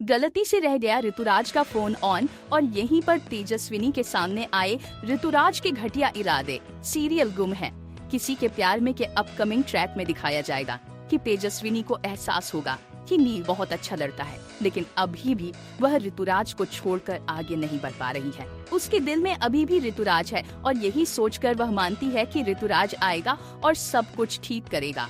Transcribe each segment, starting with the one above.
गलती से रह गया ऋतुराज का फोन ऑन और यहीं पर तेजस्विनी के सामने आए ऋतुराज के घटिया इरादे। सीरियल गुम है किसी के प्यार में के अपकमिंग ट्रैक में दिखाया जाएगा कि तेजस्विनी को एहसास होगा कि नील बहुत अच्छा लड़का है, लेकिन अभी भी वह ऋतुराज को छोड़कर आगे नहीं बढ़ पा रही है। उसके दिल में अभी भी ऋतुराज है और यही सोचकर वह मानती है कि ऋतुराज आएगा और सब कुछ ठीक करेगा।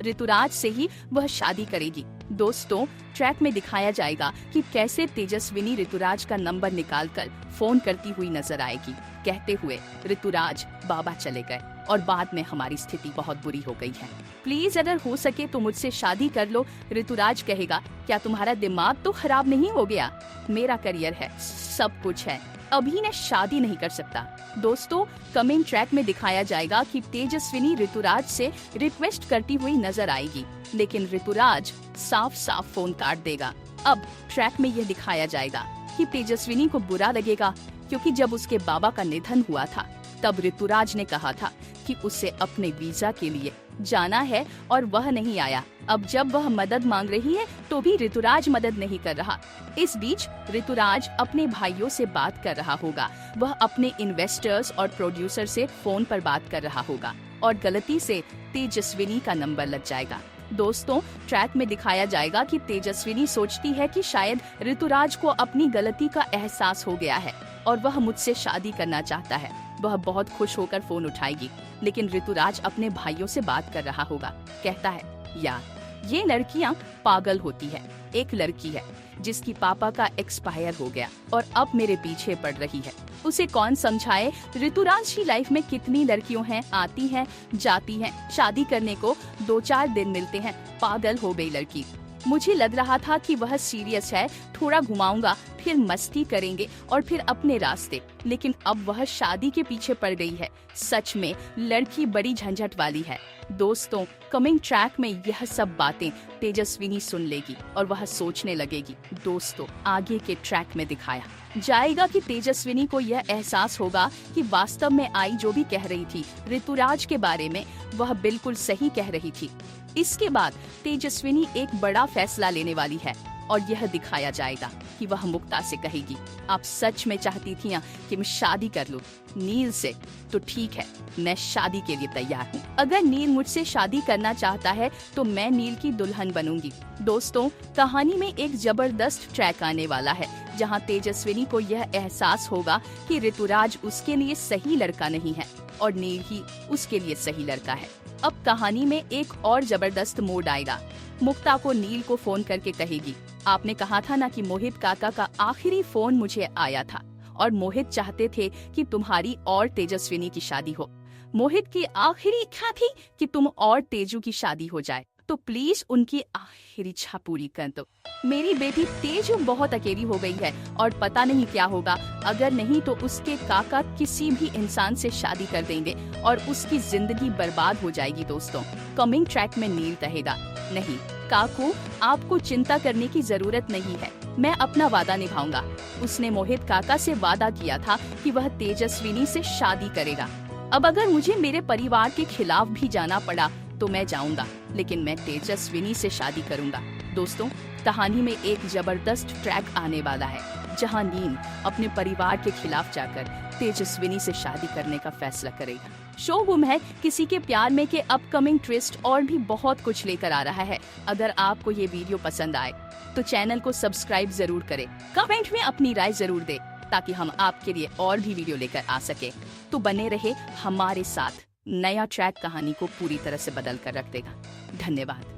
ऋतुराज से ही वह शादी करेगी। दोस्तों, ट्रैक में दिखाया जाएगा कि कैसे तेजस्विनी ऋतुराज का नंबर निकालकर फोन करती हुई नजर आएगी, कहते हुए ऋतुराज बाबा चले गए और बाद में हमारी स्थिति बहुत बुरी हो गई है। प्लीज अगर हो सके तो मुझसे शादी कर लो। ऋतुराज कहेगा, क्या तुम्हारा दिमाग तो खराब नहीं हो गया? मेरा करियर है, सब कुछ है, अभी मैं शादी नहीं कर सकता। दोस्तों, कमिंग ट्रैक में दिखाया जाएगा कि तेजस्विनी ऋतुराज से रिक्वेस्ट करती हुई नजर आएगी, लेकिन ऋतुराज साफ साफ फोन काट देगा। अब ट्रैक में यह दिखाया जाएगा कि तेजस्विनी को बुरा लगेगा, क्योंकि जब उसके बाबा का निधन हुआ था तब ऋतुराज ने कहा था कि उसे अपने वीजा के लिए जाना है और वह नहीं आया। अब जब वह मदद मांग रही है तो भी ऋतुराज मदद नहीं कर रहा। इस बीच ऋतुराज अपने भाइयों से बात कर रहा होगा, वह अपने इन्वेस्टर्स और प्रोड्यूसर से फोन पर बात कर रहा होगा और गलती से तेजस्विनी का नंबर लग जाएगा। दोस्तों, ट्रैक में दिखाया जाएगा कि तेजस्विनी सोचती है कि शायद ऋतुराज को अपनी गलती का एहसास हो गया है और वह मुझसे शादी करना चाहता है। वह बहुत खुश होकर फोन उठाएगी, लेकिन ऋतुराज अपने भाइयों से बात कर रहा होगा। कहता है, यार ये लड़कियां पागल होती है। एक लड़की है जिसकी पापा का एक्सपायर हो गया और अब मेरे पीछे पड़ रही है, उसे कौन समझाए? ऋतुराज की लाइफ में कितनी लड़कियों हैं, आती हैं, जाती हैं, शादी करने को 2-4 दिन मिलते हैं। पागल हो गई लड़की। मुझे लग रहा था कि वह सीरियस है, थोड़ा घुमाऊंगा, फिर मस्ती करेंगे और फिर अपने रास्ते, लेकिन अब वह शादी के पीछे पड़ गई है। सच में लड़की बड़ी झंझट वाली है। दोस्तों, कमिंग ट्रैक में यह सब बातें तेजस्विनी सुन लेगी और वह सोचने लगेगी। दोस्तों, आगे के ट्रैक में दिखाया जाएगा कि तेजस्विनी को यह एहसास होगा कि वास्तव में आई जो भी कह रही थी ऋतुराज के बारे में, वह बिल्कुल सही कह रही थी। इसके बाद तेजस्विनी एक बड़ा फैसला लेने वाली है और यह दिखाया जाएगा कि वह मुक्ता से कहेगी, आप सच में चाहती थी कि मैं शादी कर लूं नील से? तो ठीक है, मैं शादी के लिए तैयार हूँ। अगर नील मुझसे शादी करना चाहता है तो मैं नील की दुल्हन बनूंगी। दोस्तों, कहानी में एक जबरदस्त ट्रैक आने वाला है जहाँ तेजस्विनी को यह एहसास होगा कि ऋतुराज उसके लिए सही लड़का नहीं है और नील ही उसके लिए सही लड़का है। अब कहानी में एक और जबरदस्त मोड़ आएगा। मुक्ता को नील को फोन करके कहेगी, आपने कहा था ना कि मोहित काका का आखिरी फोन मुझे आया था और मोहित चाहते थे कि तुम्हारी और तेजस्विनी की शादी हो। मोहित की आखिरी इच्छा थी कि तुम और तेजू की शादी हो जाए, तो प्लीज उनकी आखिरी इच्छा पूरी कर दो। मेरी बेटी तेजू बहुत अकेली हो गई है और पता नहीं क्या होगा। अगर नहीं तो उसके काका किसी भी इंसान से शादी कर देंगे और उसकी जिंदगी बर्बाद हो जाएगी। दोस्तों, कमिंग ट्रैक में नील कहेगा, नहीं काकू, आपको चिंता करने की जरूरत नहीं है, मैं अपना वादा निभाऊंगा। उसने मोहित काका से वादा किया था कि वह तेजस्विनी से शादी करेगा। अब अगर मुझे मेरे परिवार के खिलाफ भी जाना पड़ा तो मैं जाऊंगा, लेकिन मैं तेजस्विनी से शादी करूंगा। दोस्तों, कहानी में एक जबरदस्त ट्रैक आने वाला है जहां नील अपने परिवार के खिलाफ जाकर तेजस्विनी से शादी करने का फैसला करेगा। शो गुम है किसी के प्यार में के अपकमिंग ट्विस्ट और भी बहुत कुछ लेकर आ रहा है। अगर आपको ये वीडियो पसंद आए तो चैनल को सब्सक्राइब जरूर करें, कमेंट में अपनी राय जरूर दें ताकि हम आपके लिए और भी वीडियो लेकर आ सके। तो बने रहे हमारे साथ, नया ट्रैक कहानी को पूरी तरह से बदल कर रख देगा। धन्यवाद।